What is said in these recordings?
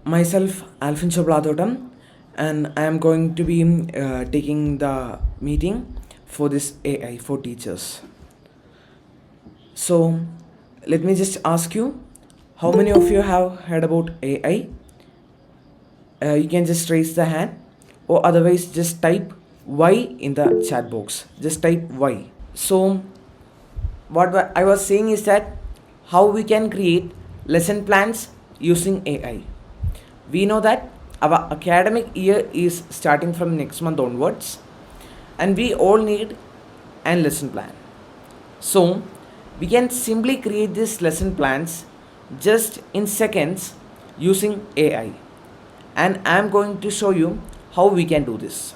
Myself, Alphin, and I am going to be taking the meeting for this AI for teachers. So, let me just ask you, how many of you have heard about AI? You can just raise the hand, or otherwise just type Y in the chat box. Just type Y. So, what I was saying is that how we can create lesson plans using AI. We know that our academic year is starting from next month onwards, and we all need a lesson plan. So, we can simply create these lesson plans just in seconds using AI, and I am going to show you how we can do this.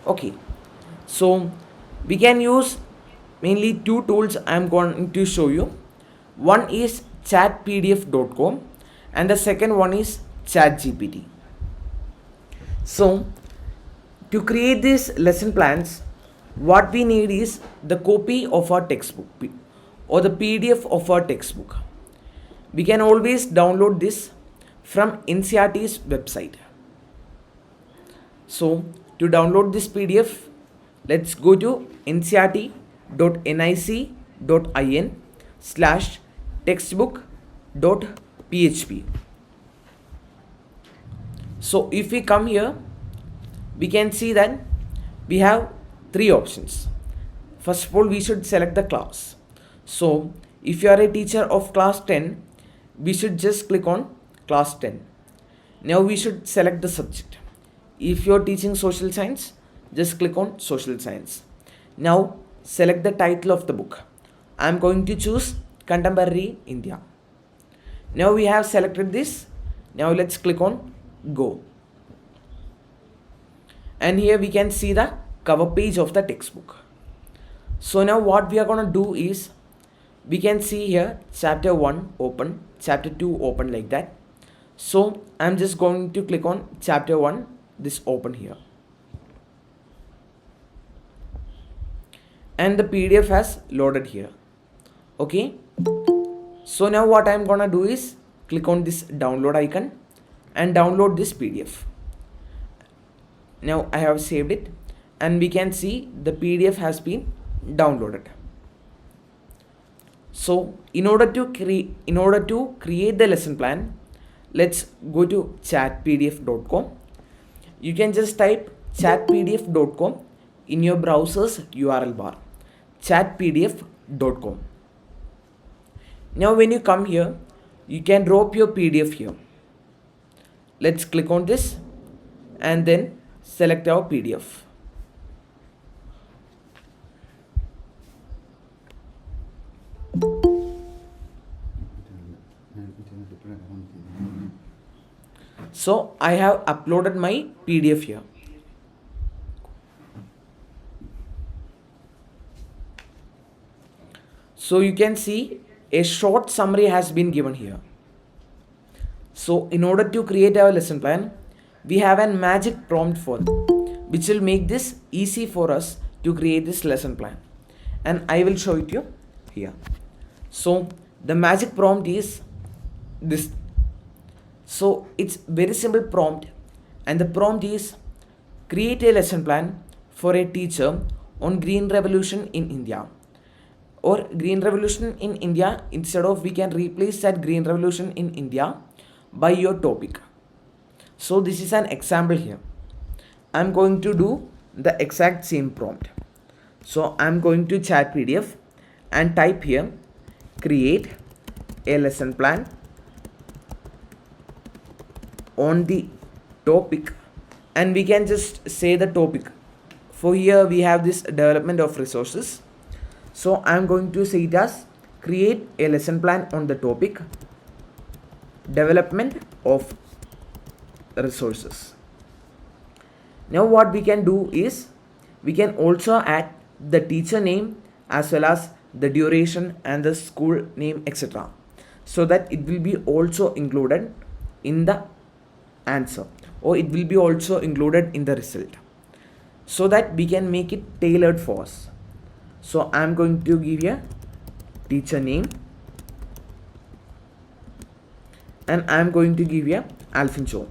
Okay, so we can use mainly two tools I am going to show you. One is chatpdf.com and the second one is ChatGPT. So, to create these lesson plans, what we need is the copy of our textbook or the PDF of our textbook. We can always download this from NCRT's website. So, to download this PDF, let's go to ncrt.nic.in/textbook.php. So if we come here, we can see that we have three options. First of all, we should select the class. So if you are a teacher of class 10, we should just click on class 10. Now we should select the subject. If you are teaching social science, just click on social science. Now select the title of the book. I am going to choose Contemporary India. Now we have selected this. Now let's click on go. And here we can see the cover page of the textbook. So now what we are going to do is, we can see here chapter 1 open, chapter 2 open, like that. So I'm just going to click on chapter 1, this open here. And the PDF has loaded here. Okay. So now what I'm gonna do is click on this download icon and download this PDF. Now I have saved it, and we can see the PDF has been downloaded. So in order to create the lesson plan, let's go to chatpdf.com. You can just type chatpdf.com in your browser's URL bar, chatpdf.com. Now when you come here, you can drop your PDF here. Let's click on this and then select our PDF. So I have uploaded my PDF here. So you can see a short summary has been given here. So in order to create our lesson plan, we have a magic prompt for it, which will make this easy for us to create this lesson plan. And I will show it you here. So the magic prompt is this. So it's very simple prompt, and the prompt is create a lesson plan for a teacher on Green Revolution in India. Or Green Revolution in India, instead of, we can replace that Green Revolution in India by your topic. So this is an example here. I'm going to do the exact same prompt. So I'm going to chat PDF and type here create a lesson plan on the topic, and we can just say the topic. For here we have this development of resources. So I'm going to say it as create a lesson plan on the topic development of resources. Now what we can do is, we can also add the teacher name as well as the duration and the school name, etc., so that it will be also included in the answer, or it will be also included in the result, so that we can make it tailored for us. So I'm going to give a teacher name, and I'm going to give a Alphin Show.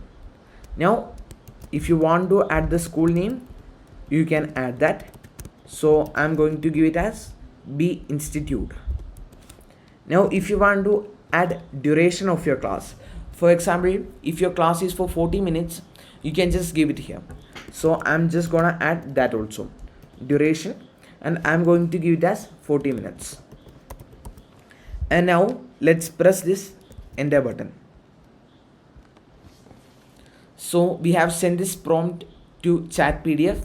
Now if you want to add the school name, you can add that. So I'm going to give it as B Institute. Now if you want to add duration of your class, for example, if your class is for 40 minutes, you can just give it here. So I'm just gonna add that also, duration, and I'm going to give it as 40 minutes. And now let's press this enter button. So we have sent this prompt to chat PDF,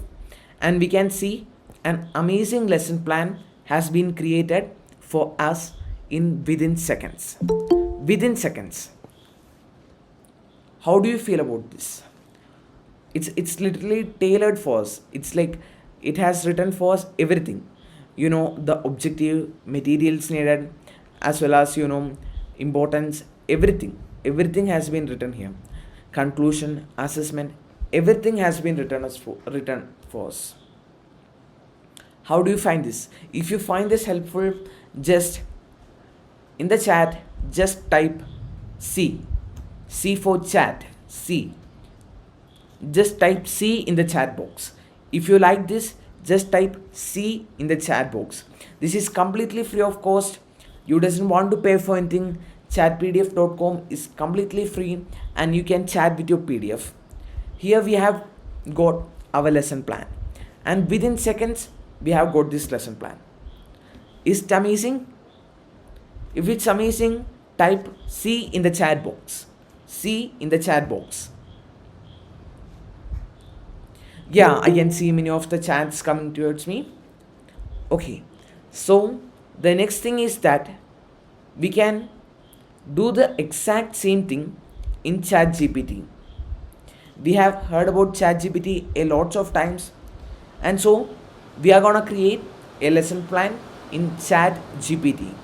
and we can see an amazing lesson plan has been created for us in within seconds. Within seconds. How do you feel about this? It's literally tailored for us. It's like it has written for us everything. The objective, materials needed, as well as importance, everything has been written here. Conclusion, assessment, everything has been written for us. How do you find this? If you find this helpful, just in the chat just type C for chat, C. Just type C in the chat box. If you like this, just type C in the chat box. This is completely free of cost. You doesn't want to pay for anything. Chatpdf.com is completely free and you can chat with your PDF. Here we have got our lesson plan, and within seconds we have got this lesson plan. Is it amazing? If it's amazing, type C in the chat box. C in the chat box. Yeah, I can see many of the chats coming towards me. Okay, so the next thing is that we can do the exact same thing in ChatGPT. We have heard about ChatGPT a lots of times, and so we are gonna create a lesson plan in ChatGPT.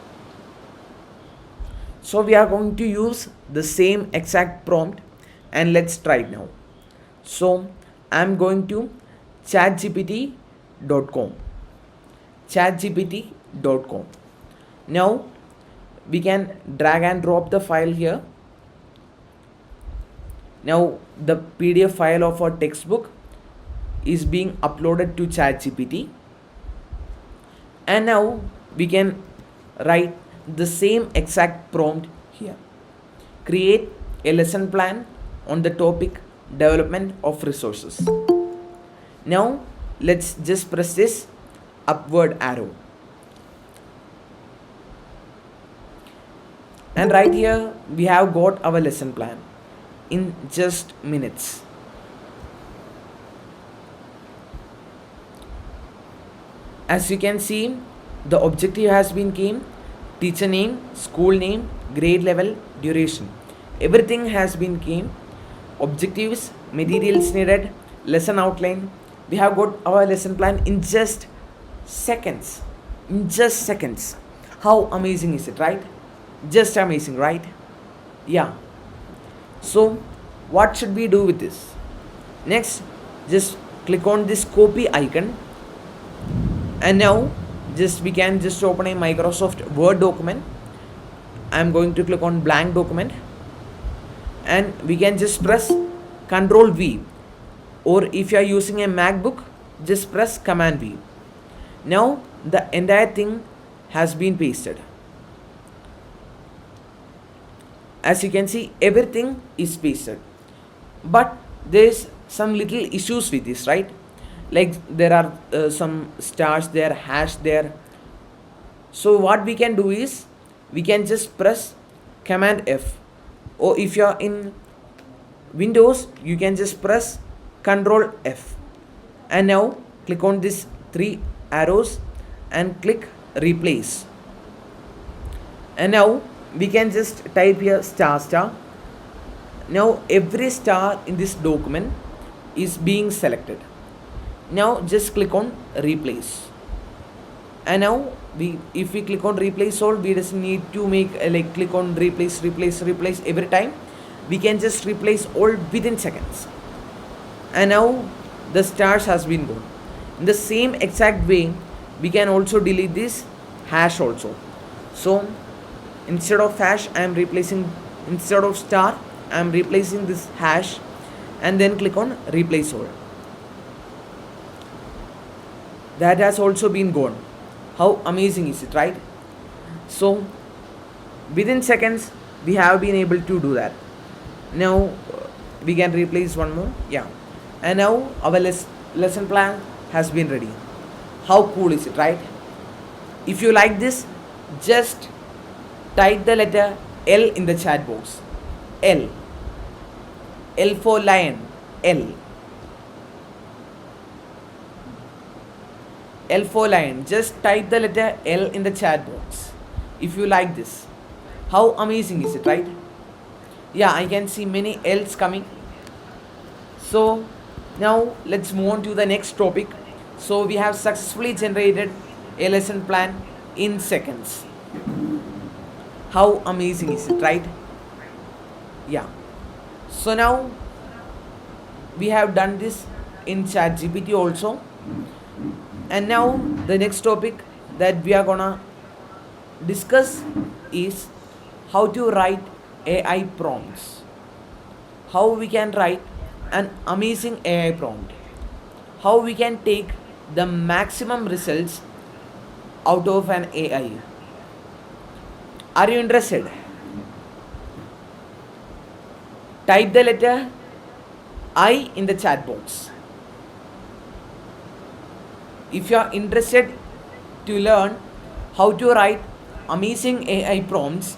So we are going to use the same exact prompt, and let's try it now. So I'm going to chatgpt.com. chatgpt.com. Now we can drag and drop the file here. Now the PDF file of our textbook is being uploaded to ChatGPT, and now we can write the same exact prompt here. Create a lesson plan on the topic development of resources. Now let's just press this upward arrow, and right here we have got our lesson plan in just minutes. As you can see, the objective has been came, teacher name, school name, grade level, duration, everything has been came, objectives, materials needed, lesson outline. We have got our lesson plan in just seconds. How amazing is it, right? Just amazing, right? Yeah. So what should we do with this? Next, just click on this copy icon, and now we can just open a Microsoft Word document. I'm going to click on blank document, and we can just press Ctrl V, or if you are using a MacBook, just press Command V. Now the entire thing has been pasted. As you can see, everything is pasted, but there is some little issues with this, right? Like there are some stars there, hash there. So what we can do is we can just press Command F, or if you are in Windows, you can just press Ctrl F, and now click on these three arrows and click replace, and now we can just type here star. Now every star in this document is being selected. Now just click on replace, and now if we click on replace all, we just need to make like click on replace every time. We can just replace all within seconds, and now the stars has been gone. In the same exact way, we can also delete this hash also. So instead of hash, I am replacing, instead of star, I'm replacing this hash and then click on replace all. That has also been gone. How amazing is it, right? So within seconds we have been able to do that. Now we can replace one more, yeah. And now our lesson plan has been ready. How cool is it, right? If you like this, just type the letter L in the chat box. L. L for lion. L. L for lion. Just type the letter L in the chat box if you like this. How amazing is it, right? Yeah, I can see many L's coming. So now let's move on to the next topic. So we have successfully generated a lesson plan in seconds. How amazing is it, right? Yeah. So now we have done this in ChatGPT also. And now the next topic that we are gonna discuss is how to write AI prompts. How we can write an amazing AI prompt. How we can take the maximum results out of an AI. Are you interested? Type the letter I in the chat box. If you are interested to learn how to write amazing AI prompts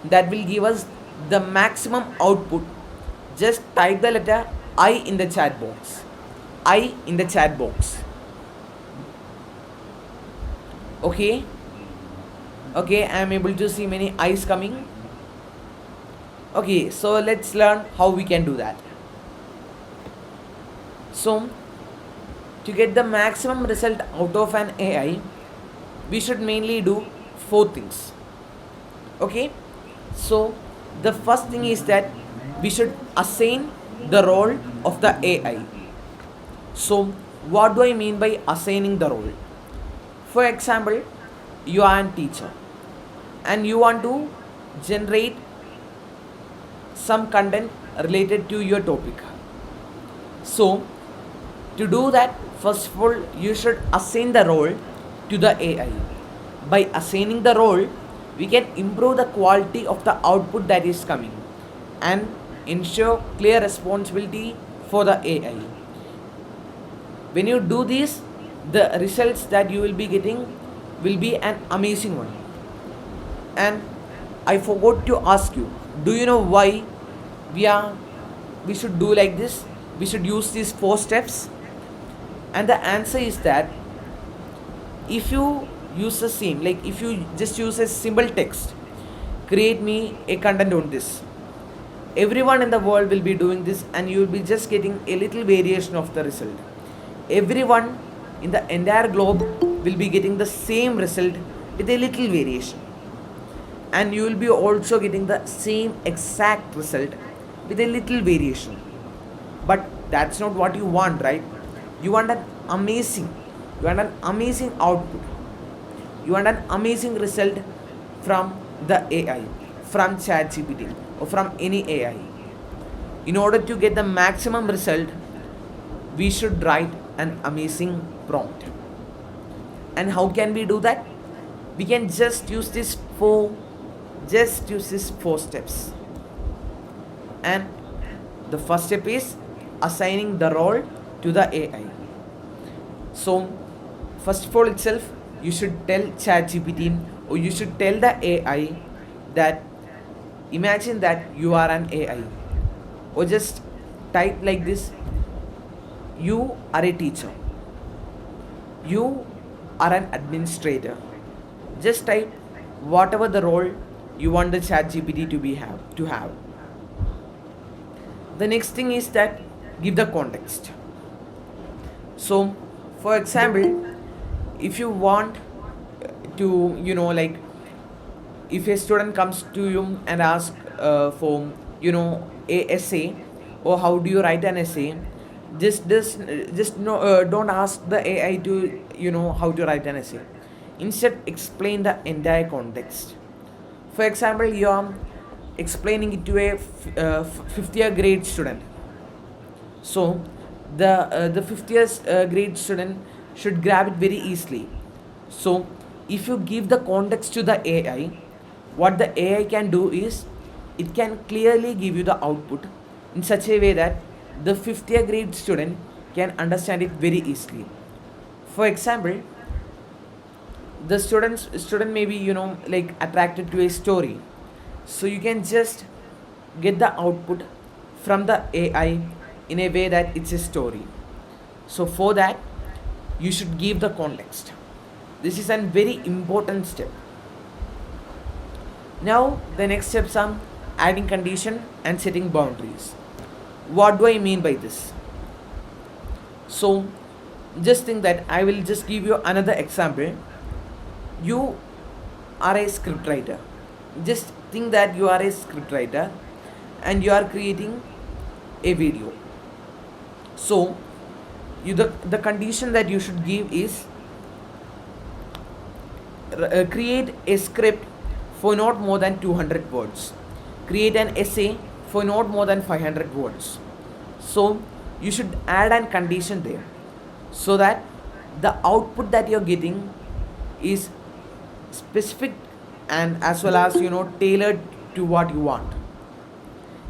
that will give us the maximum output, just type the letter I in the chat box. I in the chat box. Okay. Okay, I am able to see many eyes coming. Okay, so let's learn how we can do that. So, to get the maximum result out of an AI, we should mainly do 4 things. Okay, so the first thing is that we should assign the role of the AI. So, what do I mean by assigning the role? For example, you are a teacher and you want to generate some content related to your topic. So, to do that, first of all, you should assign the role to the AI. By assigning the role, we can improve the quality of the output that is coming and ensure clear responsibility for the AI. When you do this, the results that you will be getting will be an amazing one. And I forgot to ask you, do you know why we should do like this? We should use these 4 steps. And the answer is that if you use the same, like if you just use a simple text, create me a content on this, everyone in the world will be doing this and you will be just getting a little variation of the result. Everyone in the entire globe will be getting the same result with a little variation, and you will be also getting the same exact result with a little variation. But that's not what you want, right? You want an amazing output. You want an amazing result from the AI, from ChatGPT or from any AI. In order to get the maximum result, we should write an amazing prompt. And how can we do that? We can just use these four steps. And the first step is assigning the role to the AI. So first of all itself, you should tell ChatGPT or you should tell the AI that imagine that you are an AI, or just type like this: you are a teacher, you are an administrator. Just type whatever the role you want the ChatGPT to have. The next thing is that give the context. So for example, if you want to, like if a student comes to you and asks for a essay, or how do you write an essay, just no, don't ask the AI to how to write an essay. Instead, explain the entire context. For example, explaining it to a fifth year grade student. So the fifth year grade student should grab it very easily. So if you give the context to the AI, what the AI can do is it can clearly give you the output in such a way that the fifth year grade student can understand it very easily. For example, the student may be, like, attracted to a story, so you can just get the output from the AI in a way that it's a story. So for that, you should give the context. This is a very important step. Now the next steps are adding condition and setting boundaries. What do I mean by this? So just think that I will just give you another example. You are a scriptwriter. Just think that you are a scriptwriter and you are creating a video. So the condition that you should give is create a script for not more than 200 words. Create an essay for not more than 500 words. So you should add an condition there, so that the output that you're getting is specific and as well as, tailored to what you want.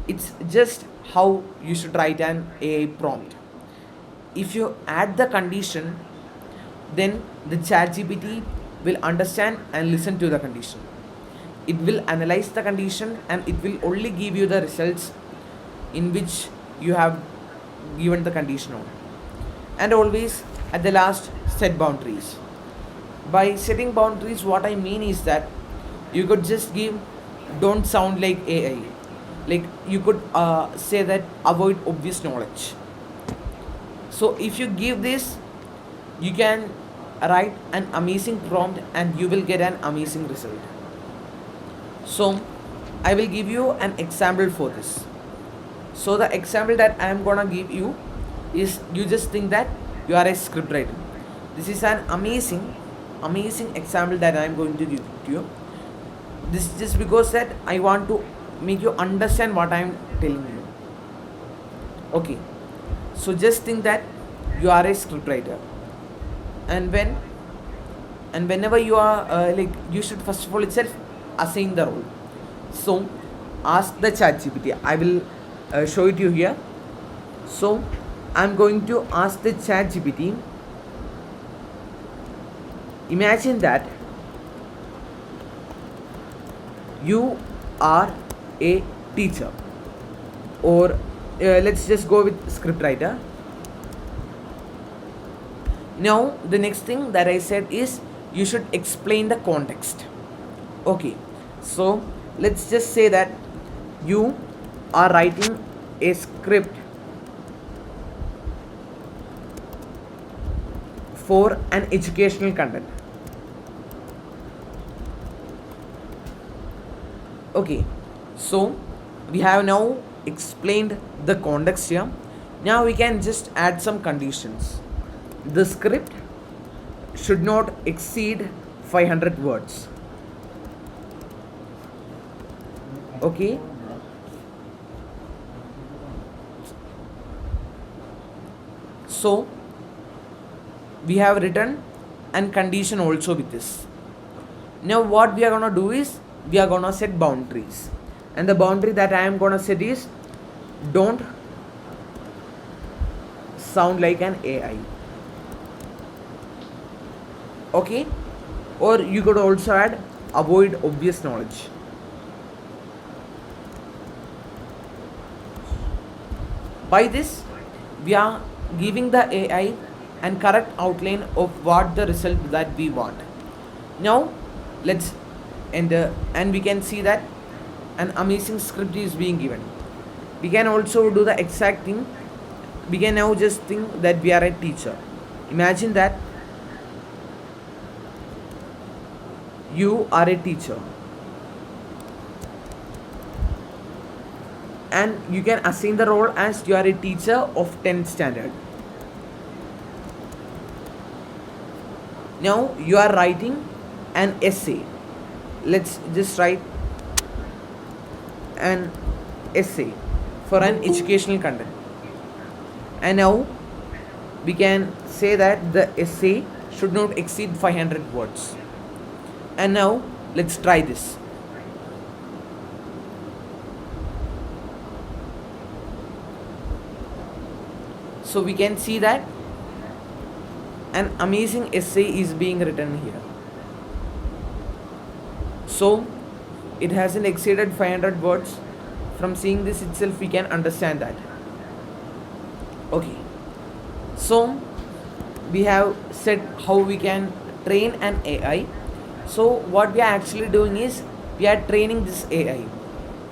It's just how you should write an AI prompt. If you add the condition, then the ChatGPT will understand and listen to the condition. It will analyze the condition and it will only give you the results in which you have given the condition on. And always at the last, set boundaries. By setting boundaries, what I mean is that you could just give don't sound like AI. Like you could say that avoid obvious knowledge. So if you give this, you can write an amazing prompt and you will get an amazing result. So I will give you an example for this. So the example that I am gonna give you is, you just think that you are a scriptwriter. This is an amazing example that I am going to give to you. This is just because that I want to make you understand what I am telling you. Okay, so just think that you are a scriptwriter, and whenever you are you should first of all itself assign the role. So ask the ChatGPT. I will show it to you here. So I'm going to ask the ChatGPT. Imagine that you are a teacher, or let's just go with scriptwriter. Now the next thing that I said is you should explain the context. Okay, so let's just say that you are writing a script for an educational content. Okay, so we have now explained the context here. Now we can just add some conditions. The script should not exceed 500 words. Okay, so we have written and condition also with this. Now what we are gonna do is we are gonna set boundaries, and the boundary that I am gonna set is don't sound like an AI. Okay, or you could also add avoid obvious knowledge. By this, we are giving the AI and correct outline of what the result that we want. Now let's enter, and we can see that an amazing script is being given. We can also do the exact thing. We can now just think that we are a teacher. Imagine that you are a teacher, and you can assign the role as you are a teacher of 10th standard. Now you are writing an essay. Let's just write an essay for an educational content. And now we can say that the essay should not exceed 500 words. And now let's try this. So we can see that an amazing essay is being written here. So it hasn't exceeded 500 words. From seeing this itself we can understand that. Okay, so we have said how we can train an AI. So what we are actually doing is we are training this AI.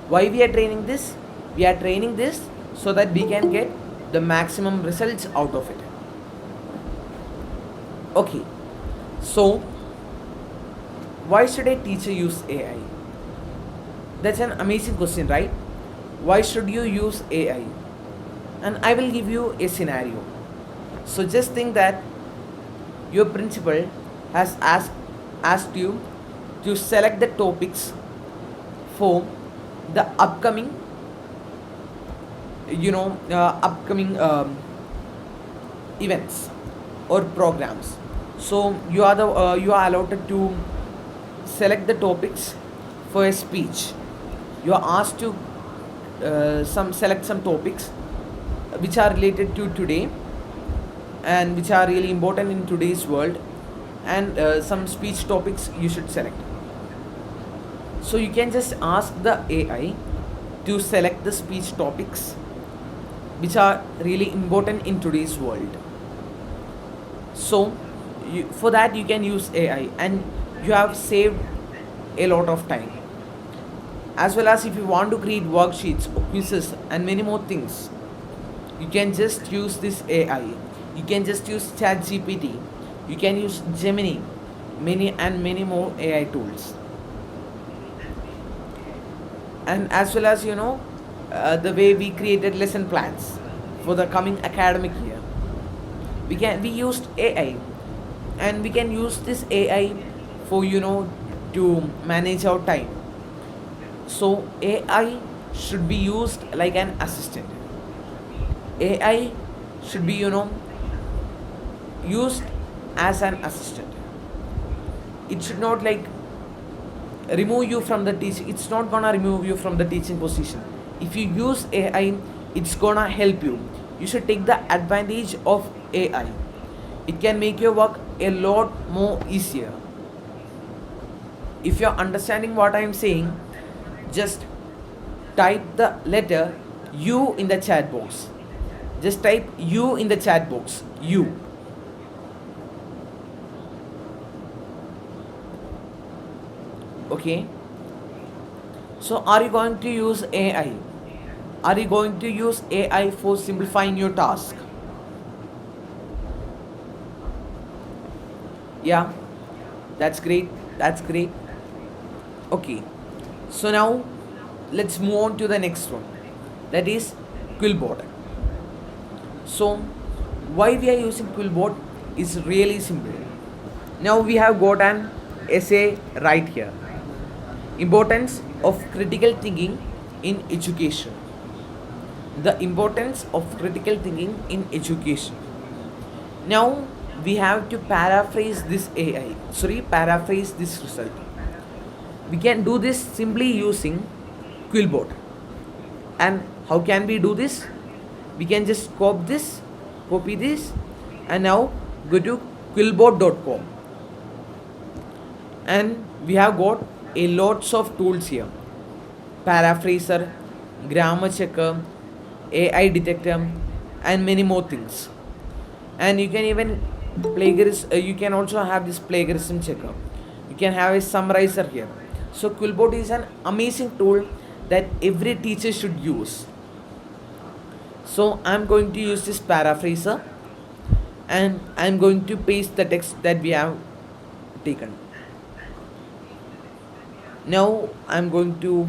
Why we are training this? We are training this so that we can get the maximum results out of it. Okay, so why should a teacher use AI? That's an amazing question, right? Why should you use AI? And I will give you a scenario. So just think that your principal has asked you to select the topics for the upcoming events or programs. So you are allotted to select the topics for a speech. You are asked to select some topics which are related to today and which are really important in today's world, and some speech topics you should select. So you can just ask the AI to select the speech topics which are really important in today's world. So for that you can use AI, and you have saved a lot of time. As well as if you want to create worksheets or quizzes and many more things, you can just use this AI. You can just use ChatGPT. You can use Gemini, many more AI tools. And as well as the way we created lesson plans for the coming academic year, we used AI, and we can use this AI for to manage our time. So AI should be used like an assistant. AI should be used as an assistant. It should not remove you from the teaching. It's not gonna remove you from the teaching position. If you use AI, it's gonna help you. You should take the advantage of AI. It can make your work a lot more easier. If you're understanding what I'm saying, just type the letter U in the chat box. Just type U in the chat box. U. Okay. So are you going to use AI? Are you going to use AI for simplifying your task? Yeah, that's great. That's great. Okay. So now let's move on to the next one. That is Quillbot. So why we are using Quillbot is really simple. Now we have got an essay right here. Importance of critical thinking in education. The importance of critical thinking in education. Now we have to paraphrase this result. We can do this simply using Quillbot. And how can we do this? We can just copy this, and now go to quillbot.com. And we have got a lots of tools here. Paraphraser, grammar checker, AI detector, and many more things. And you can even you can also have this plagiarism checker. You can have a summarizer here. So Quillbot is an amazing tool that every teacher should use. So I'm going to use this paraphraser, and I'm going to paste the text that we have taken. Now I'm going to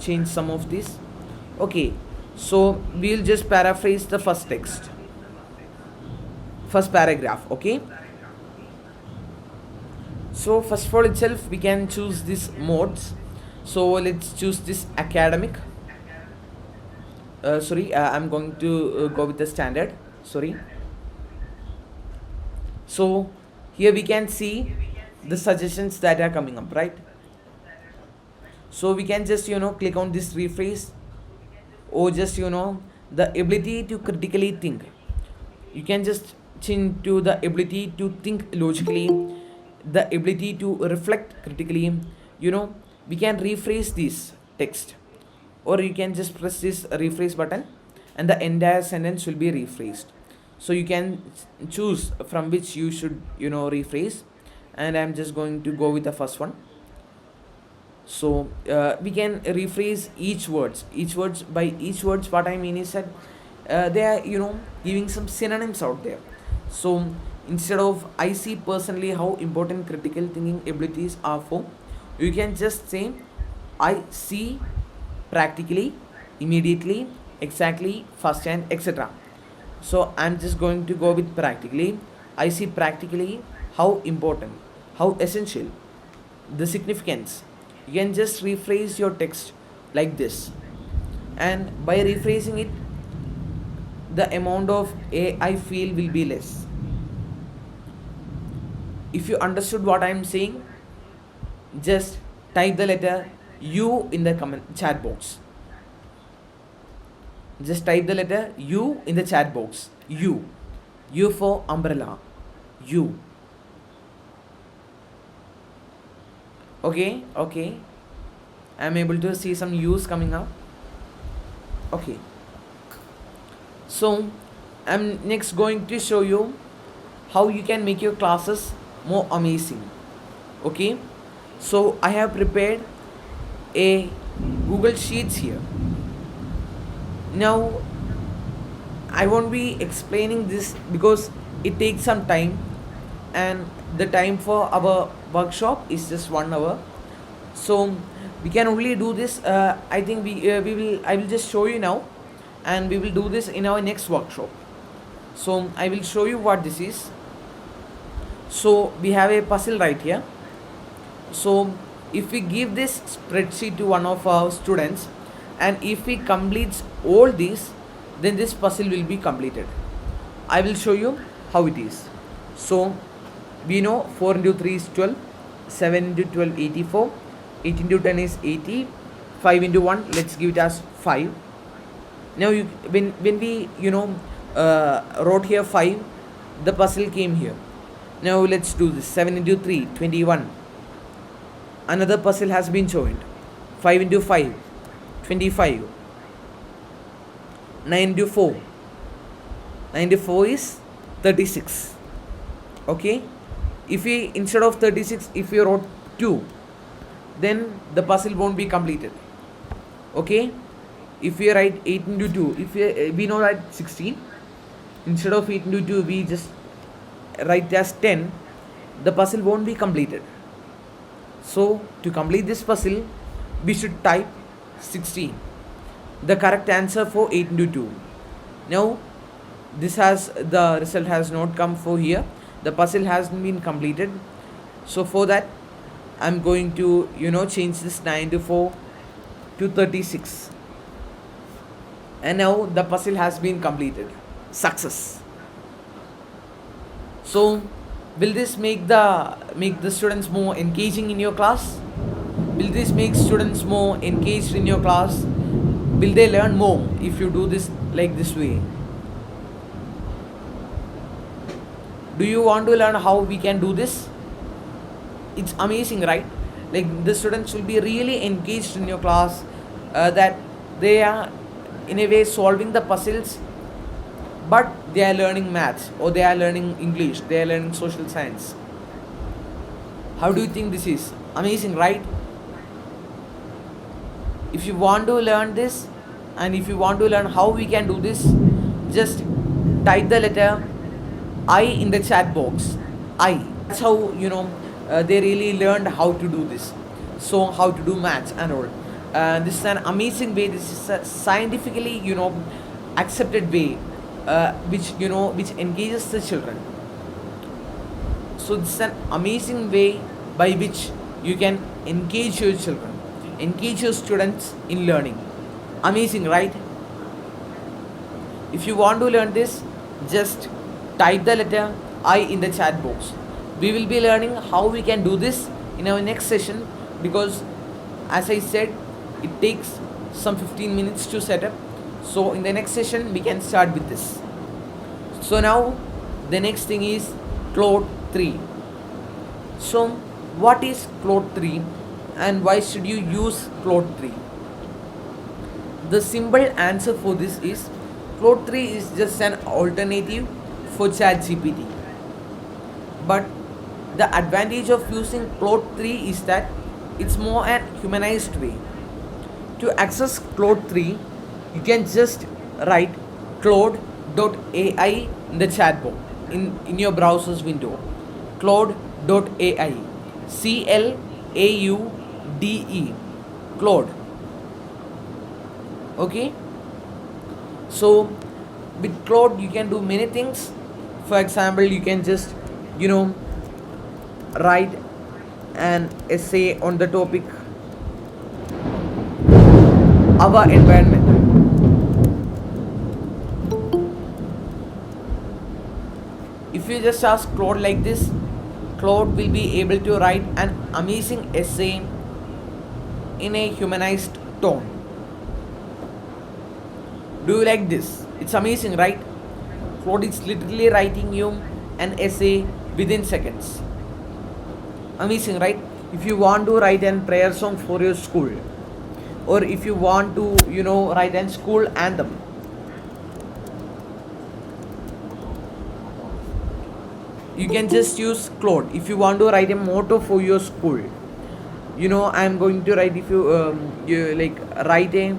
change some of this. Okay, so we'll just paraphrase the first paragraph. Okay, so first of all itself we can choose these modes. So let's choose this academic. sorry, I'm going to go with the standard. Sorry. So here we can see the suggestions that are coming up, right? So we can just click on this rephrase, or just the ability to critically think. You can just change to the ability to think logically, the ability to reflect critically. you know we can rephrase this text, or you can just press this rephrase button and the entire sentence will be rephrased. So you can choose from which you should rephrase, and I'm just going to go with the first one. So we can rephrase each words by each words. What I mean is that they are giving some synonyms out there. So instead of I see personally how important critical thinking abilities are for, you can just say I see practically, immediately, exactly, firsthand, etc. So I'm just going to go with practically. I see practically how important, how essential, the significance. You can just rephrase your text like this, and by rephrasing it, the amount of I feel will be less. If you understood what I am saying, just type the letter U in the comment chat box. Just type the letter U in the chat box. U. U for umbrella. U. Okay. I'm able to see some U's coming up. Okay. So I'm next going to show you how you can make your classes more amazing. Okay. So I have prepared a Google Sheets here. Now I won't be explaining this because it takes some time, and the time for our workshop is just 1 hour. So we can only do this. I think I will just show you now, and we will do this in our next workshop. So I will show you what this is. So we have a puzzle right here. So if we give this spreadsheet to one of our students, and if he completes all these, then this puzzle will be completed. I will show you how it is. So we know 4 into 3 is 12, 7 into 12 84, 8 into 10 is 80, 5 into 1, let's give it as 5. Now when we wrote here 5, the puzzle came here. Now let's do this. 7 into 3 21, another puzzle has been joined. 5 into 5 25, 9 into 4 9 into 4 is 36. Okay, if we instead of 36, if we wrote 2, then the puzzle won't be completed. Okay, if we write 8 into 2, if we know that 16, instead of 8 into 2 we just write as 10, the puzzle won't be completed. So to complete this puzzle, we should type 16, the correct answer for 8 into 2. Now the result has not come for here. The puzzle has been completed. So for that, I'm going to change this 9 into 4 to 36, and now the puzzle has been completed. Success. So will this make the students more engaging in your class? Will this make students more engaged in your class? Will they learn more if you do this like this way? Do you want to learn how we can do this? It's amazing, right? Like the students will be really engaged in your class, that they are in a way solving the puzzles, but they are learning maths, or they are learning English, they are learning social science. How do you think this is? Amazing, right? If you want to learn this, and if you want to learn how we can do this, just type the letter I in the chat box. I. That's how they really learned how to do this. So how to do maths and all. This is an amazing way. This is a scientifically accepted way, which engages the children. So this is an amazing way by which you can engage your children, engage your students in learning. Amazing, right? If you want to learn this, just type the letter I in the chat box. We will be learning how we can do this in our next session, because as I said, it takes some 15 minutes to set up. So in the next session we can start with this. So now the next thing is Claude 3. So what is Claude 3 and why should you use Claude 3? The simple answer for this is Claude 3 is just an alternative for ChatGPT. But the advantage of using Claude 3 is that it's more an humanized way. To access Claude 3, you can just write claude.ai in the chat box in your browser's window. Claude.ai. CLAUDE. Claude. Okay? So with Claude you can do many things. For example, you can just write an essay on the topic our environment. If you just ask Claude like this, Claude will be able to write an amazing essay in a humanized tone. Do you like this? It's amazing, right? Claude is literally writing you an essay within seconds. Amazing, right? If you want to write a prayer song for your school, or if you want to write a school anthem, you can just use Claude. If you want to write a motto for your school, I'm going to write, if you like write a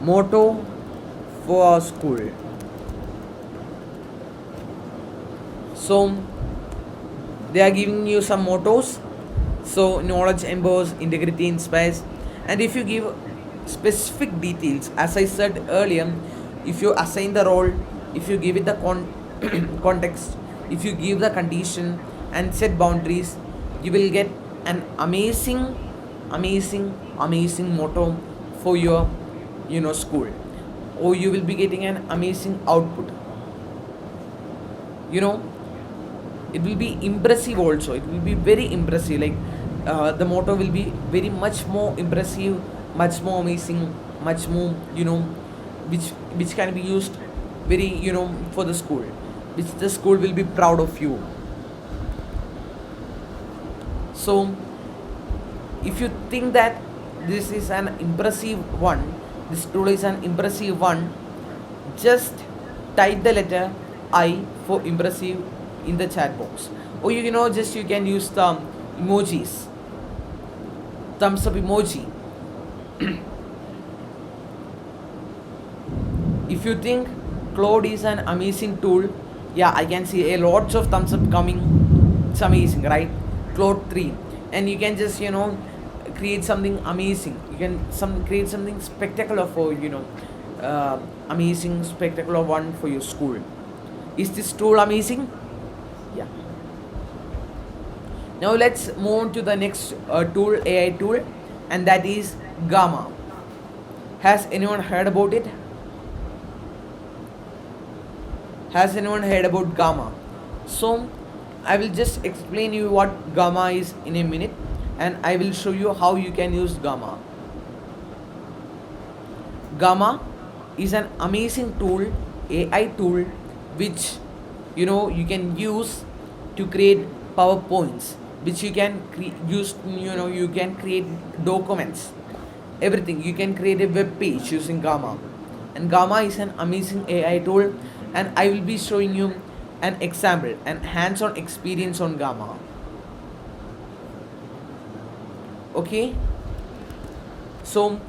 motto for our school. So they are giving you some mottos. So knowledge empowers, integrity inspires. And if you give specific details, as I said earlier, if you assign the role, if you give it the context, if you give the condition and set boundaries, you will get an amazing motto for your school, or you will be getting an amazing output. It will be impressive also. It will be very impressive. Like the motto will be very much more impressive, much more amazing, much more which can be used very for the school, which the school will be proud of you. So if you think that this is an impressive one, this tool is an impressive one, just type the letter I for impressive in the chat box, or you can use the emojis, thumbs up emoji. If you think Claude is an amazing tool, yeah, I can see a lots of thumbs up coming. It's amazing, right? Claude 3, and you can just create something amazing. You can create something spectacular for amazing spectacular one for your school. Is this tool amazing? Yeah. Now let's move on to the next tool, AI tool, and that is Gamma. Has anyone heard about it? Has anyone heard about Gamma? So I will just explain you what Gamma is in a minute, and I will show you how you can use Gamma. Gamma is an amazing tool, AI tool, which you can use to create PowerPoints, which you can use. You can create documents, everything. You can create a web page using Gamma, and Gamma is an amazing AI tool, and I will be showing you an example and hands-on experience on Gamma. Okay. So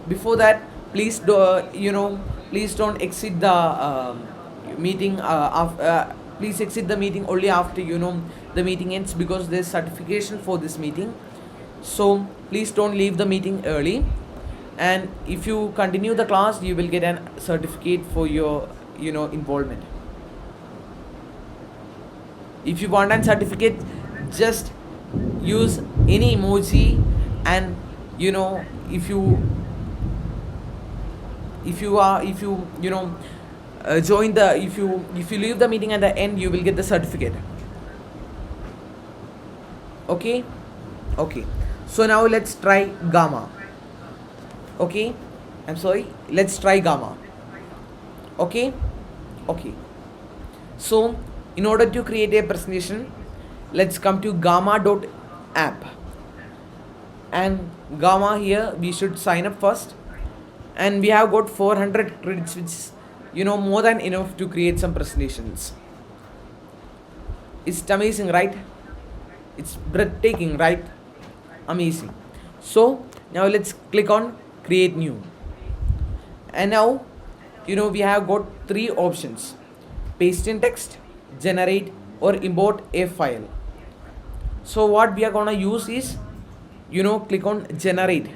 before that, please please don't exit the meeting. Please exit the meeting only after the meeting ends, because there's certification for this meeting. So please don't leave the meeting early, and if you continue the class, you will get a certificate for your involvement. If you want a certificate, just use any emoji, and if if you join the if you leave the meeting at the end, you will get the certificate. Okay. Okay, so now let's try gamma. Okay, I'm sorry, let's try gamma. Okay. Okay, so in order to create a presentation, let's come to gamma.app, and gamma here we should sign up first, and we have got 400 credits, which is more than enough to create some presentations. It's amazing, right? It's breathtaking, right? Amazing. So now let's click on create new, and now we have got three options: paste in text, generate, or import a file. So what we are gonna use is click on generate.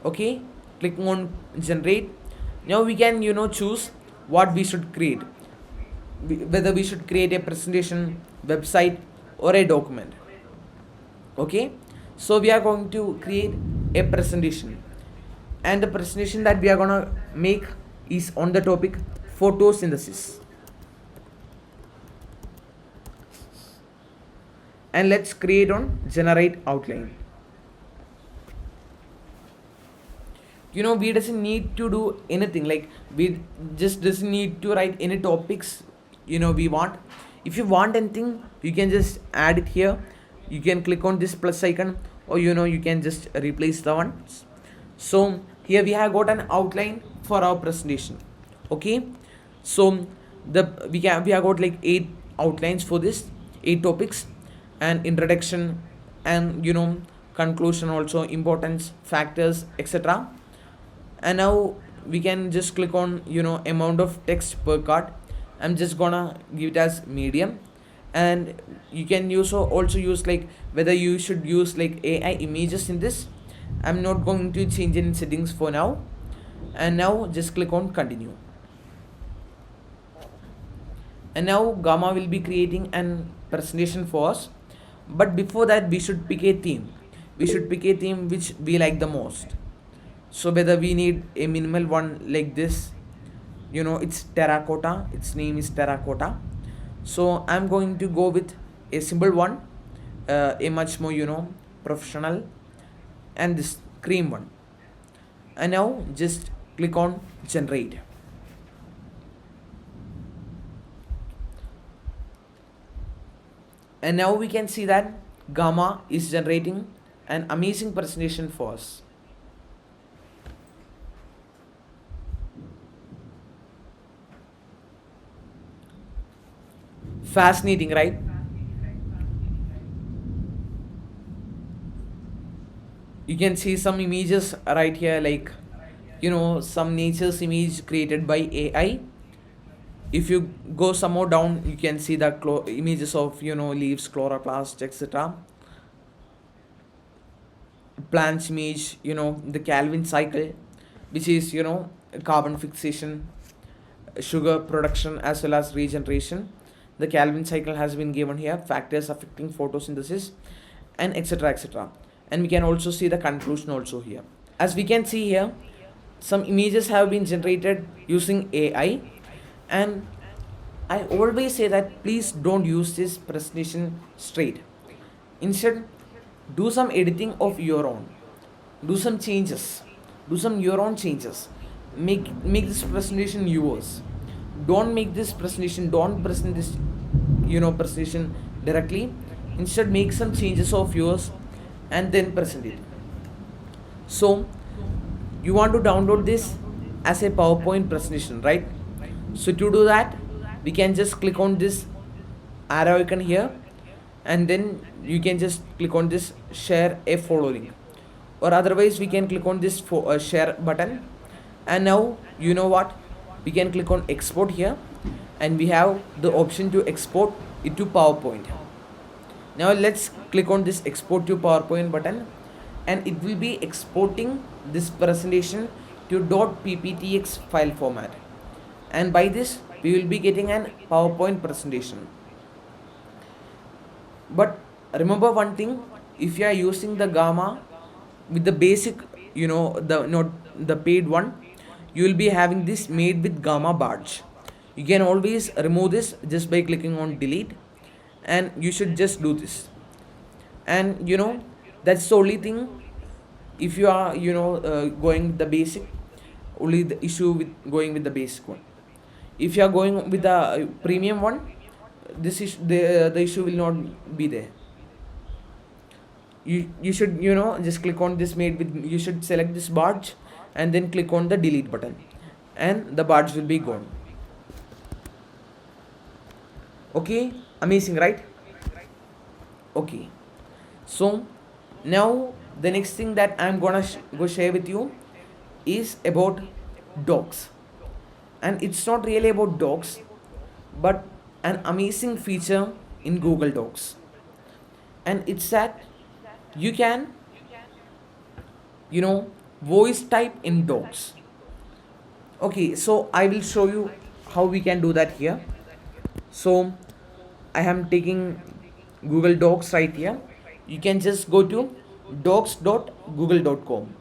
Okay, click on generate. Now we can choose what we should create, whether we should create a presentation, website, or a document. Okay, so we are going to create a presentation, and the presentation that we are gonna make is on the topic photosynthesis. And let's create on generate outline. We doesn't need to do anything, like we just doesn't need to write any topics we want. If you want anything, you can just add it here. You can click on this plus icon, or you can just replace the ones. So here we have got an outline for our presentation. Okay, so we have got like 8 outlines for this, 8 topics, and introduction, and conclusion, also importance, factors, etc. And now we can just click on amount of text per card. I'm just gonna give it as medium, and you can also use like whether you should use like AI images in this. I'm not going to change any settings for now. And now just click on continue, and now gamma will be creating an presentation for us. But before that, we should pick a theme. We should pick a theme which we like the most. So whether we need a minimal one like this, it's terracotta, its name is terracotta. So I'm going to go with a simple one, a much more professional, and this cream one. And now just click on generate. And now we can see that gamma is generating an amazing presentation for us. Fascinating, right? You can see some images right here, like some nature's image created by AI. If you go some more down, you can see the images of leaves, chloroplast, etc. Plants image, the Calvin cycle, which is carbon fixation, sugar production, as well as regeneration. The Calvin cycle has been given here, factors affecting photosynthesis, and etc, etc. And we can also see the conclusion also here. As we can see here, some images have been generated using AI, and I always say that please don't use this presentation straight. Instead, do some editing of your own. Do some changes. Do some your own changes. Make this presentation yours. Don't make this presentation. Don't present this presentation directly. Instead, make some changes of yours and then present it. So you want to download this as a PowerPoint presentation, right? So to do that, we can just click on this arrow icon here, and then you can just click on this share a follow link, or otherwise we can click on this share button. And now what, we can click on export here, and we have the option to export it to PowerPoint. Now let's click on this export to PowerPoint button, and it will be exporting this presentation to .pptx file format, and by this we will be getting an PowerPoint presentation. But remember one thing, if you are using the gamma with the basic the paid one, you will be having this made with gamma badge. You can always remove this just by clicking on delete, and you should just do this. And that's the only thing. If you are going with the basic, only the issue with going with the basic one. If you are going with the premium one, this is the issue will not be there. You should just click on this made with, you should select this badge and then click on the delete button, and the badge will be gone. Okay, amazing, right? Okay, so now the next thing that I'm gonna go share with you is about docs. And it's not really about docs, but an amazing feature in Google Docs. And it's that you can voice type in docs. Okay, so I will show you how we can do that here. So I am taking Google Docs right here. You can just go to docs.google.com.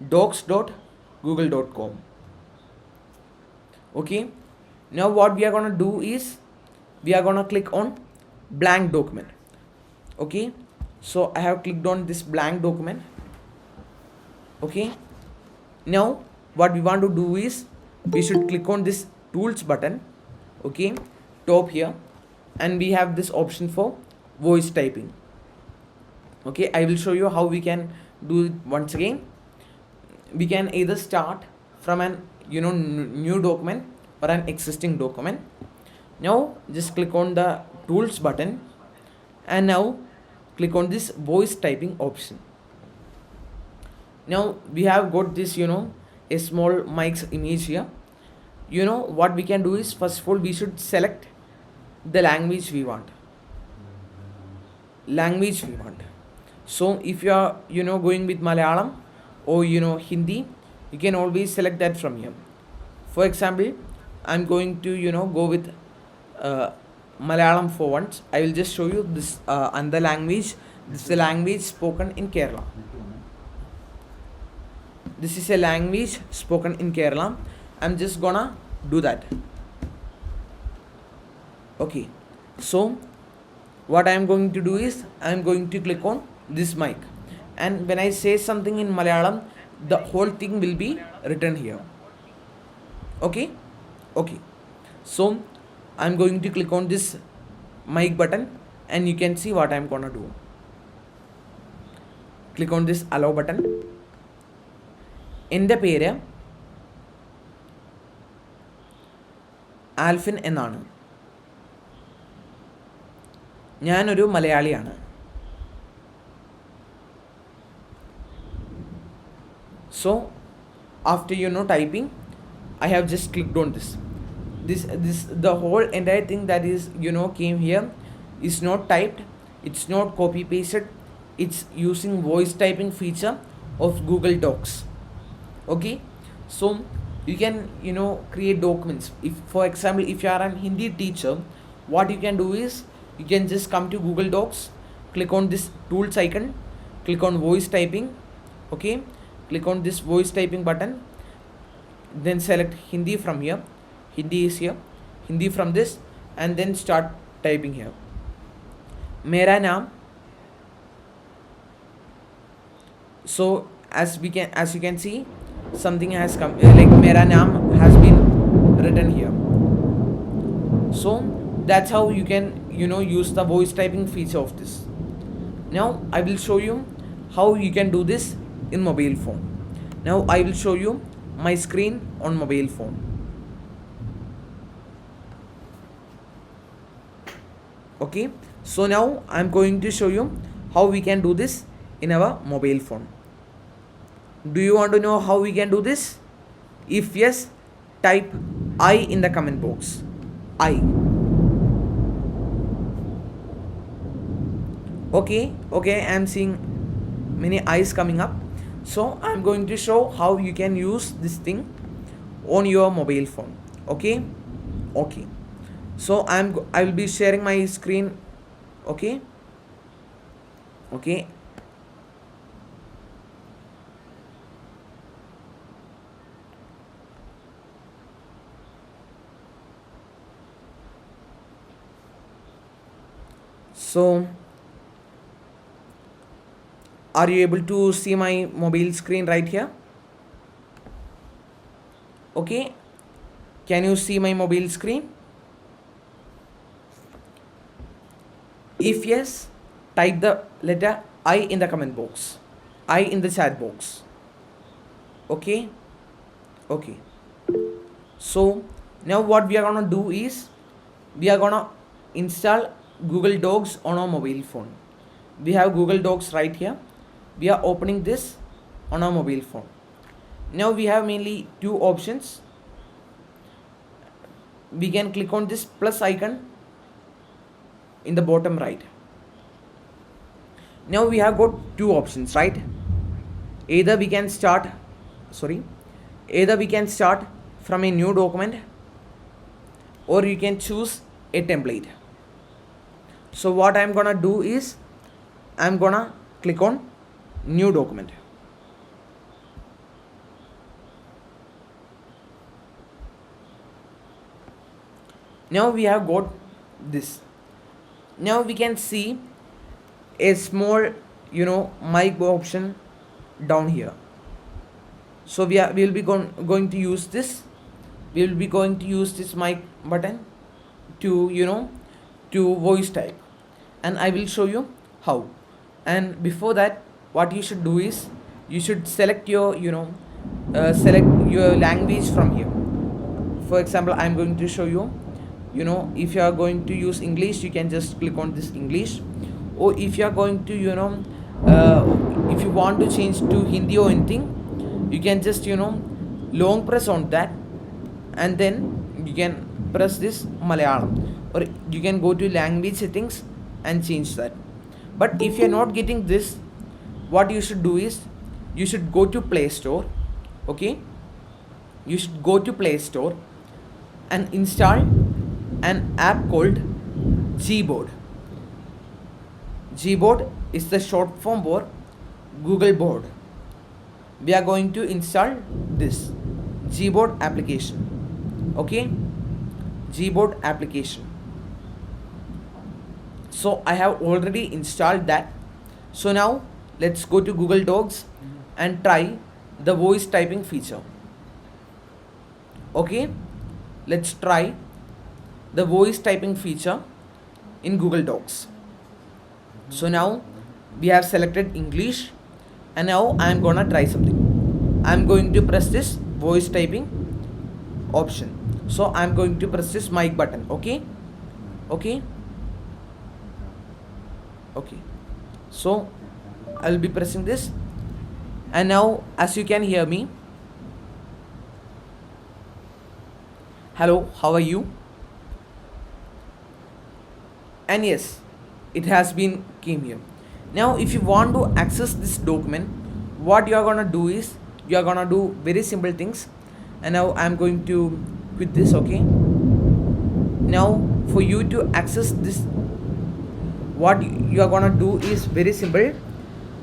Docs.google.com. Okay, now what we are gonna do is we are gonna click on blank document. Okay, so I have clicked on this blank document. Okay, now what we want to do is we should click on this tools button. Okay, top here, and we have this option for voice typing. Okay, I will show you how we can do it once again. We can either start from an new document or an existing document. Now just click on the tools button, and now click on this voice typing option. Now we have got this a small mic's image here. What we can do is, first of all, we should select the language we want. So if you are going with Malayalam or Hindi, you can always select that from here. For example, I'm going to go with Malayalam for once. I will just show you this and the language. This is the language spoken in Kerala. This is a language spoken in Kerala. I'm just gonna do that. Okay, so what I am going to do is I am going to click on this mic, and when I say something in Malayalam, the whole thing will be written here. Okay, so I'm going to click on this mic button, and you can see what I'm gonna do. Click on this allow button. എൻ്റെ പേര് ആൽഫിൻ എന്നാണ്. ഞാനൊരു മലയാളിയാണ്. So after typing, I have just clicked on this the whole entire thing that is came here is not typed, it's not copy pasted, it's using voice typing feature of Google Docs. Okay, so you can create documents. If for example, if you are an Hindi teacher, what you can do is you can just come to Google Docs, click on this tools icon, click on voice typing. Okay, click on this voice typing button, then select Hindi from here. Hindi is here, Hindi from this, and then start typing here. Mera naam. So as you can see, something has come, like mera naam has been written here. So that's how you can use the voice typing feature of this. Now I will show you how you can do this in mobile phone. Now I will show you my screen on mobile phone. Okay, so now I'm going to show you how we can do this in our mobile phone. Do you want to know how we can do this? If yes, type I in the comment box. I. Okay, I am seeing many eyes coming up. So I'm going to show how you can use this thing on your mobile phone. Okay, so I will be sharing my screen. Okay, So are you able to see my mobile screen right here? Okay, can you see my mobile screen? If yes, type the letter I in the comment box, I in the chat box. Okay, okay. So now what we are gonna do is we are gonna install Google Docs on our mobile phone. We have Google Docs right here. We are opening this on our mobile phone. Now we have mainly two options. We can click on this plus icon in the bottom right. Now we have got two options, right? Either we can start either we can start from a new document, or you can choose a template. So what I'm gonna do is I'm gonna click on new document. Now we have got this. Now we can see a small mic option down here. So we'll be going to use this. We'll be going to use this mic button to voice type, and I will show you how. And before that, what you should do is you should select your language from here. For example, I'm going to show you. If you are going to use English, you can just click on this English, or if you are going to if you want to change to Hindi or anything, you can just long press on that, and then you can press this Malayalam, or you can go to language settings and change that. But if you are not getting this, what you should do is you should go to Play Store. Okay, you should go to Play Store and install an app called Gboard. Gboard is the short form for Google Board. We are going to install this Gboard application. Okay, Gboard application. So I have already installed that. So now let's go to Google Docs and try the voice typing feature. Okay, let's try the voice typing feature in Google Docs. So now we have selected English, and now I am gonna try something. I am going to press this voice typing option. So I am going to press this mic button. Okay, okay, okay. So I'll be pressing this, and now as you can hear me. Hello, how are you? And yes, it has been came here. Now if you want to access this document, what you are gonna do is you are gonna do very simple things. And now I'm going to quit this. Okay, now for you to access this, what you are gonna do is very simple.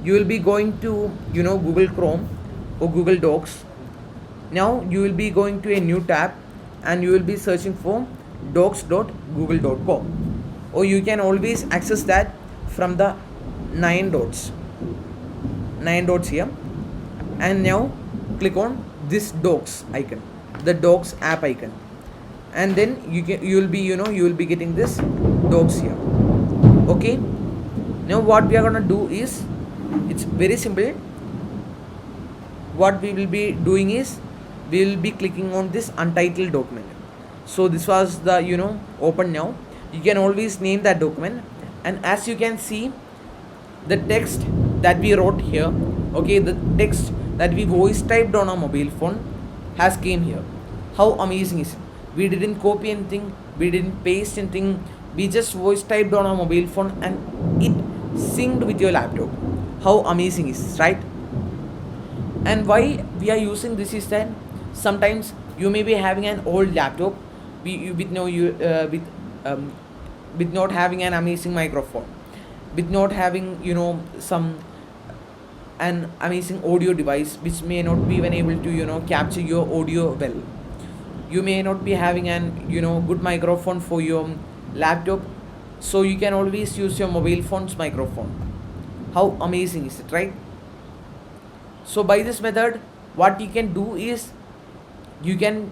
You will be going to Google Chrome or Google Docs. Now you will be going to a new tab, and you will be searching for docs.google.com, or you can always access that from the 9 dots here. And now click on this docs icon, the docs app icon, and then you will be getting this docs here. Okay, now what we are gonna do is it's very simple. What we will be doing is we will be clicking on this untitled document. So this was the open. Now you can always name that document, and as you can see, the text that we wrote here, okay, the text that we voice typed on our mobile phone has came here. How amazing is it? We didn't copy anything, we didn't paste anything, we just voice typed on our mobile phone, and it synced with your laptop. How amazing is this, right? And why we are using this is that sometimes you may be having an old laptop with not having an amazing microphone, with not having some an amazing audio device which may not be even able to capture your audio well. You may not be having an good microphone for your laptop, So you can always use your mobile phone's microphone. How amazing is it, right? So by this method, what you can do is you can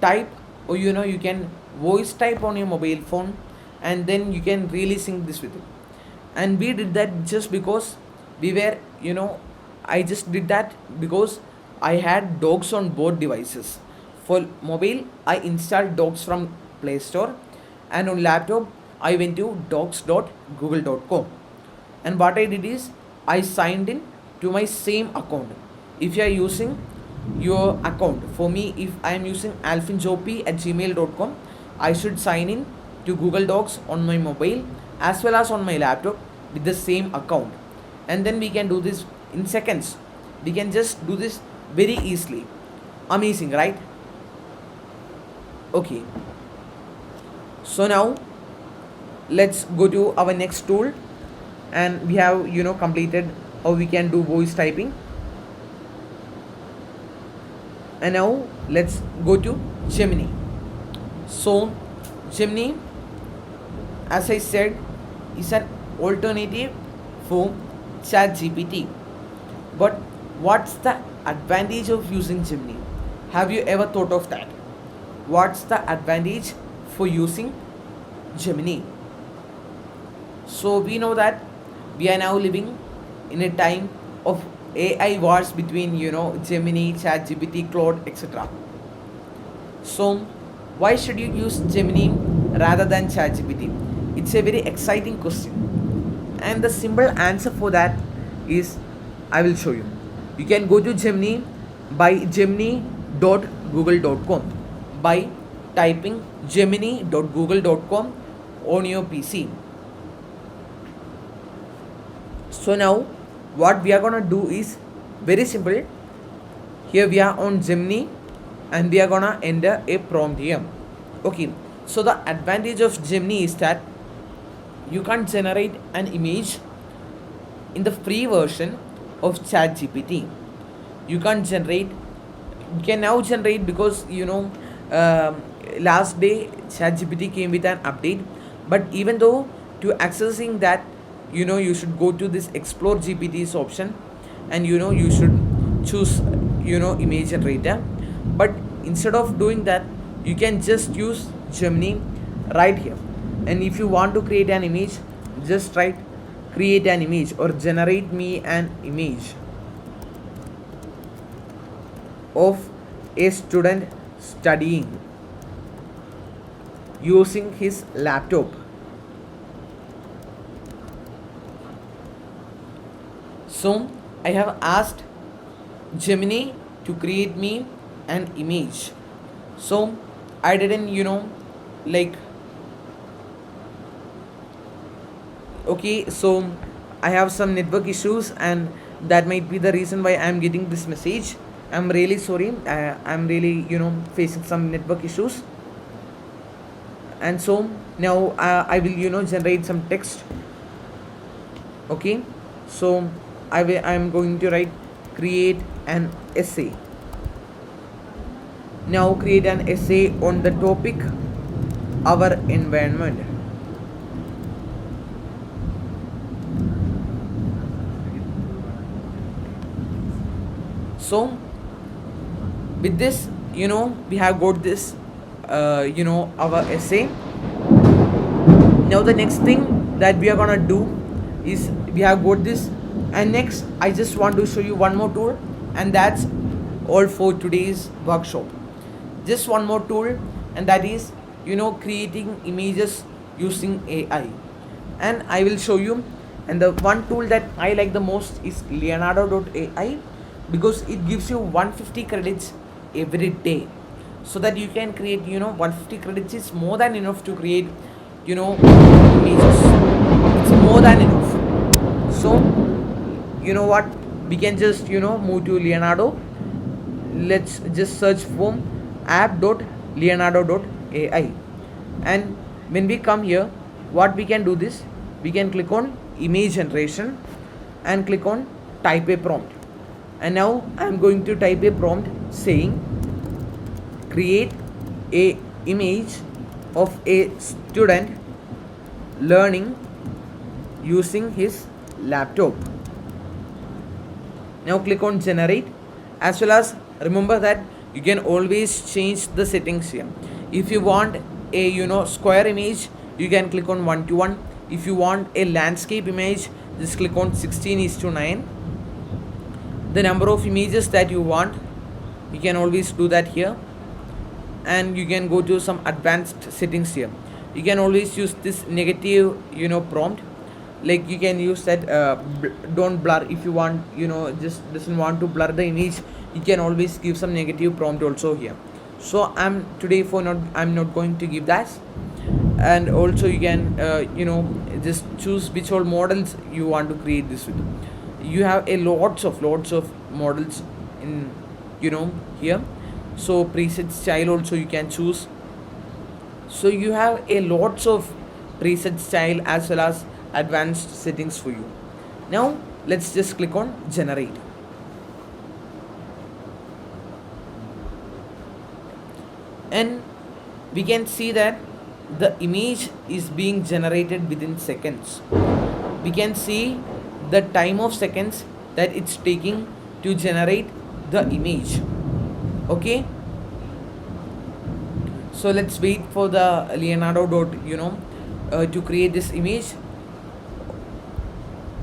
type, or you can voice type on your mobile phone, and then you can really sync this with it. And we did that just because we were, I just did that because I had docs on both devices. For mobile, I installed docs from Play Store, and on laptop, I went to docs.google.com. And what I did is I signed in to my same account. If you are using your account, for me, if I am using alphinjop@gmail.com, I should sign in to Google Docs on my mobile as well as on my laptop with the same account. And then we can do this in seconds. We can just do this very easily. Amazing, right? Okay, so now let's go to our next tool, and we have completed how we can do voice typing. And now let's go to Gemini. So Gemini, as I said, is an alternative for ChatGPT. But what's the advantage of using Gemini? Have you ever thought of that? What's the advantage for using Gemini? So we know that we are now living in a time of AI wars between Gemini, ChatGPT, Claude, etc. So why should you use Gemini rather than ChatGPT? It's a very exciting question, and the simple answer for that is I will show you. You can go to Gemini by gemini.google.com by typing gemini.google.com on your PC. So now what we are gonna do is very simple. Here we are on Gemini, and we are gonna enter a prompt here. Okay, so the advantage of Gemini is that you can generate an image in the free version of ChatGPT. You can now generate because last day ChatGPT came with an update. But even though to accessing that, you should go to this Explore GPT's option, and you should choose image generator. But instead of doing that, you can just use Gemini right here. And if you want to create an image, just write create an image or generate me an image of a student studying using his laptop. So I have asked Gemini to create me an image. So I didn't okay, so I have some network issues, and that might be the reason why I'm getting this message. I'm really sorry. I'm really facing some network issues. And so now I will generate some text. Okay, so I'm going to write create an essay. Now create an essay on the topic our environment. So with this we have got this our essay. Now the next thing that we are gonna do is we have got this, and next I just want to show you one more tool, and that's all for today's workshop. Just one more tool, and that is creating images using AI. And I will show you. And the one tool that I like the most is Leonardo.ai, because it gives you 150 credits every day, so that you can create 150 credits is more than enough to create images. It's more than enough. So what, we can just move to Leonardo. Let's just search for app.leonardo.ai, and when we come here, what we can do this, we can click on image generation and click on type a prompt. And now I'm going to type a prompt saying create a image of a student learning using his laptop. Now click on generate. As well as remember that you can always change the settings here. If you want a square image, you can click on 1:1. If you want a landscape image, just click on 16:9. The number of images that you want, you can always do that here. And you can go to some advanced settings here. You can always use this negative prompt, like you can use that don't blur. If you want just doesn't want to blur the image, you can always give some negative prompt also here. So I'm not going to give that. And also you can just choose which all models you want to create this with. You have a lots of models in here. So preset style also you can choose. So you have a lots of preset style as well as advanced settings for you. Now let's just click on generate. And we can see that the image is being generated within seconds. We can see the time of seconds that it's taking to generate the image. Okay, so let's wait for the Leonardo to create this image.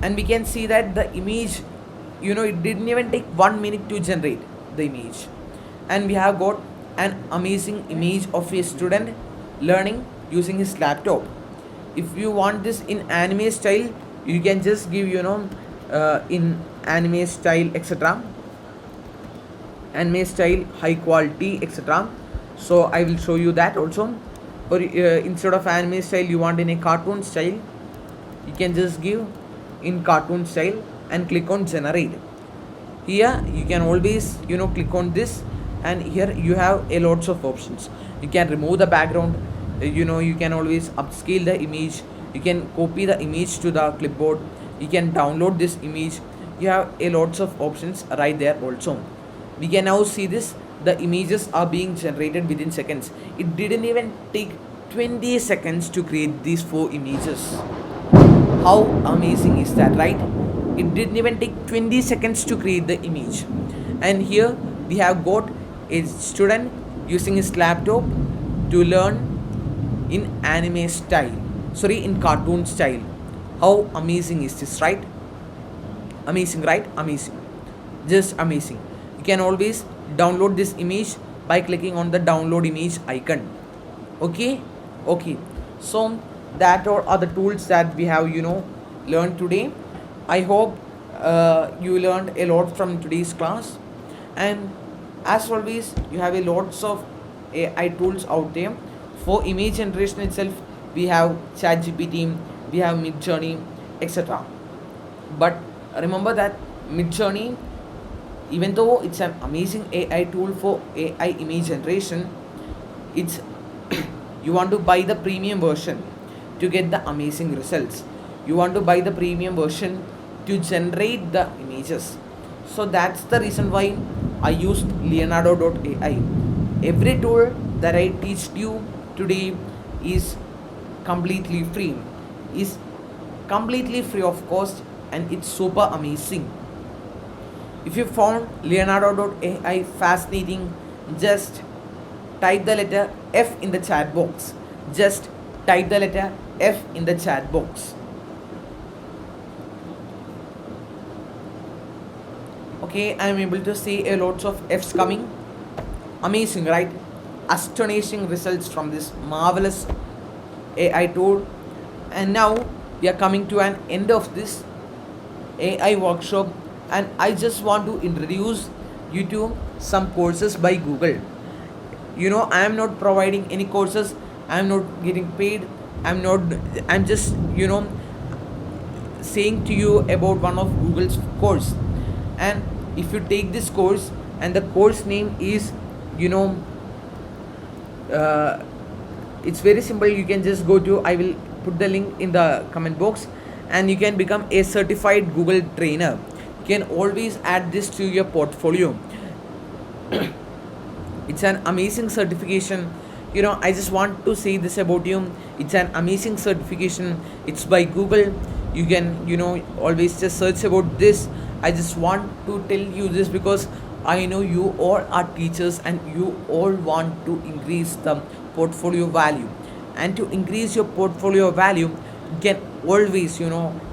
And we can see that the image it didn't even take 1 minute to generate the image. And we have got an amazing image of a student learning using his laptop. If you want this in anime style, you can just give in anime style etc, anime style high quality etc. So I will show you that also. Or instead of anime style you want in a cartoon style, you can just give in cartoon style and click on generate. Here you can always click on this, and here you have a lots of options. You can remove the background, you can always upscale the image, you can copy the image to the clipboard, you can download this image. You have a lots of options right there also. We can now see this, the images are being generated within seconds. It didn't even take 20 seconds to create these 4 images. How amazing is that, right? It didn't even take 20 seconds to create the image. And here we have got a student using his laptop to learn in anime style, in cartoon style. How amazing is this, right? Amazing, right? Amazing, just amazing. You can always download this image by clicking on the download image icon. Okay, so that are the tools that we have learned today. I hope you learned a lot from today's class. And as always, you have a lots of AI tools out there. For image generation itself, we have ChatGPT, we have Midjourney, etc. But remember that Midjourney, even though it's an amazing AI tool for AI image generation, it's you want to buy the premium version to get the amazing results. You want to buy the premium version to generate the images. So that's the reason why I used Leonardo.ai. Every tool that I teach you today is completely free, of cost, and it's super amazing. If you found Leonardo.ai fascinating, just type the letter F in the chat box. Just type the letter F in the chat box. Okay, I am able to see a lots of F's coming. Amazing, right? Astonishing results from this marvelous AI tool. And now we are coming to an end of this AI workshop, and I just want to introduce you to some courses by Google. I am not providing any courses, I am not getting paid, I'm just saying to you about one of Google's course. And if you take this course, and the course name is it's very simple. You can just go to, I will put the link in the comment box, and you can become a certified Google trainer. You can always add this to your portfolio. It's an amazing certification. I just want to say this about you. It's an amazing certification. It's by Google. You can always just search about this. I just want to tell you this because I know you all are teachers and you all want to increase the portfolio value. And to increase your portfolio value, you can always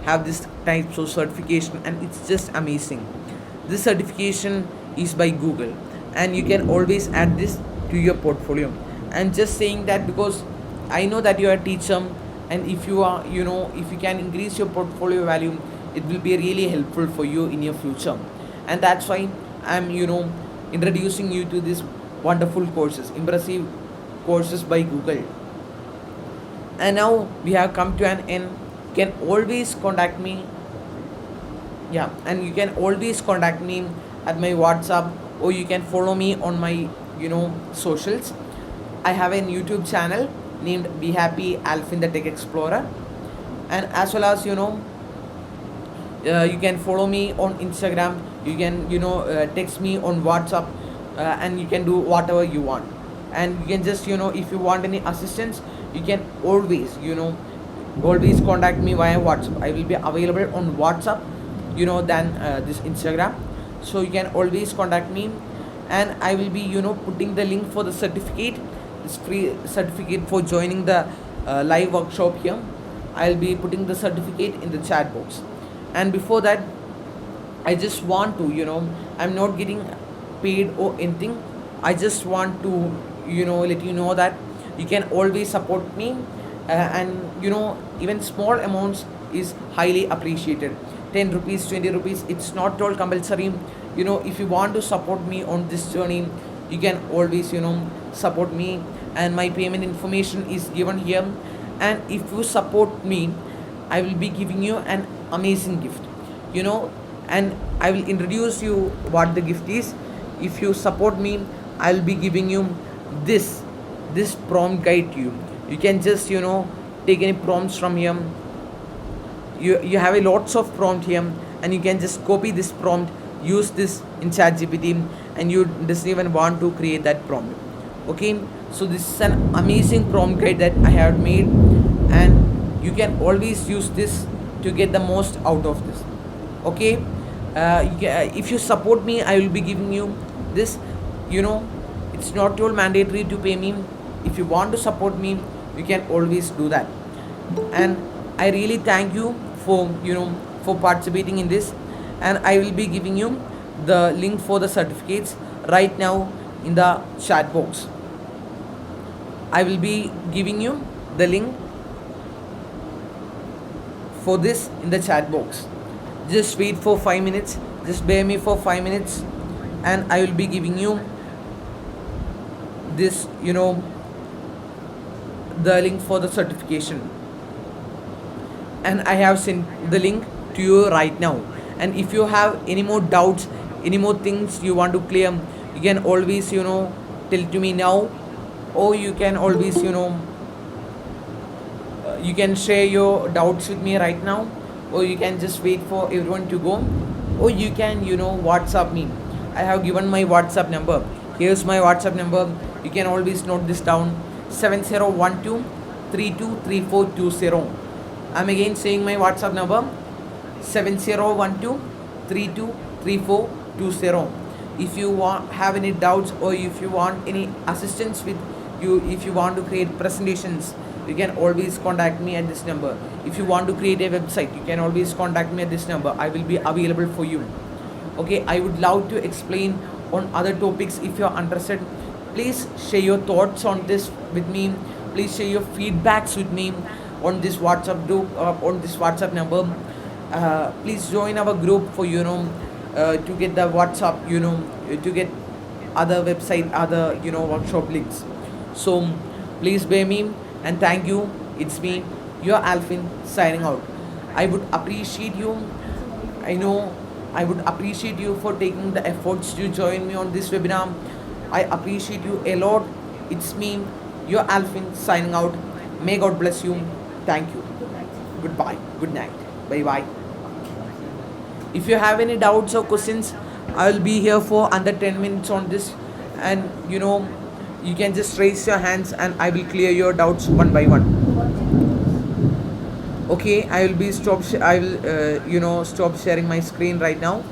have this types of certification, and it's just amazing. This certification is by Google, and you can always add this to your portfolio. I'm just saying that because I know that you are a teacher, and if you are if you can increase your portfolio value, it will be really helpful for you in your future. And that's why I'm introducing you to this wonderful courses, impressive courses by Google. And now we have come to an end. You can always contact me. Yeah, and you can always contact me at my WhatsApp, or you can follow me on my socials. I have a YouTube channel named Be Happy Alphin the Tech Explorer, and as well as you can follow me on Instagram. You can text me on WhatsApp, and you can do whatever you want. And you can just if you want any assistance, you can always contact me via WhatsApp. I will be available on WhatsApp than this Instagram. So you can always contact me, and I will be putting the link for the certificate, this free certificate for joining the live workshop here. I'll be putting the certificate in the chat box. And before that, I just want to I'm not getting paid or anything. I just want to let you know that you can always support me, and even small amounts is highly appreciated. 10 rupees, 20 rupees, it's not all compulsory. If you want to support me on this journey, you can always support me, and my payment information is given here. And if you support me, I will be giving you an amazing gift, and I will introduce you what the gift is. If you support me, I will be giving you this prompt guide to you. You can just take any prompts from here. You have a lots of prompt here, and you can just copy this prompt, use this in ChatGPT, and you doesn't even want to create that prompt. Okay, so this is an amazing prompt guide that I have made, and you can always use this to get the most out of this. Okay, if you support me, I will be giving you this. It's not all mandatory to pay me. If you want to support me, you can always do that. And I really thank you for for participating in this, and I will be giving you the link for the certificates right now in the chat box. I will be giving you the link for this in the chat box. Just wait for 5 minutes. Just bear me for 5 minutes, and I will be giving you this the link for the certification. And I have sent the link to you right now. And if you have any more doubts, any more things you want to clear, you can always tell to me now, or you can always you can share your doubts with me right now, or you can just wait for everyone to go, or you can WhatsApp me. I have given my WhatsApp number. Here's my WhatsApp number. You can always note this down: 7012323420. I'm again saying my WhatsApp number: 7012323420. If you have any doubts, or if you want any assistance with you, if you want to create presentations, you can always contact me at this number. If you want to create a website, you can always contact me at this number. I will be available for you. Okay, I would love to explain on other topics. If you are interested, please share your thoughts on this with me. Please share your feedbacks with me on this WhatsApp group, on this WhatsApp number. Please join our group for to get the WhatsApp, to get other website, other workshop links. So please bear me, and thank you. It's me, your Alphin, signing out. I would appreciate you. I know I would appreciate you for taking the efforts to join me on this webinar. I appreciate you a lot. It's me, your Alphin, signing out. May God bless you. Thank you. Goodbye. Good night. Bye bye. If you have any doubts or questions, I will be here for under 10 minutes on this. And You can just raise your hands and I will clear your doubts one by one. Okay, I will stop sharing my screen right now.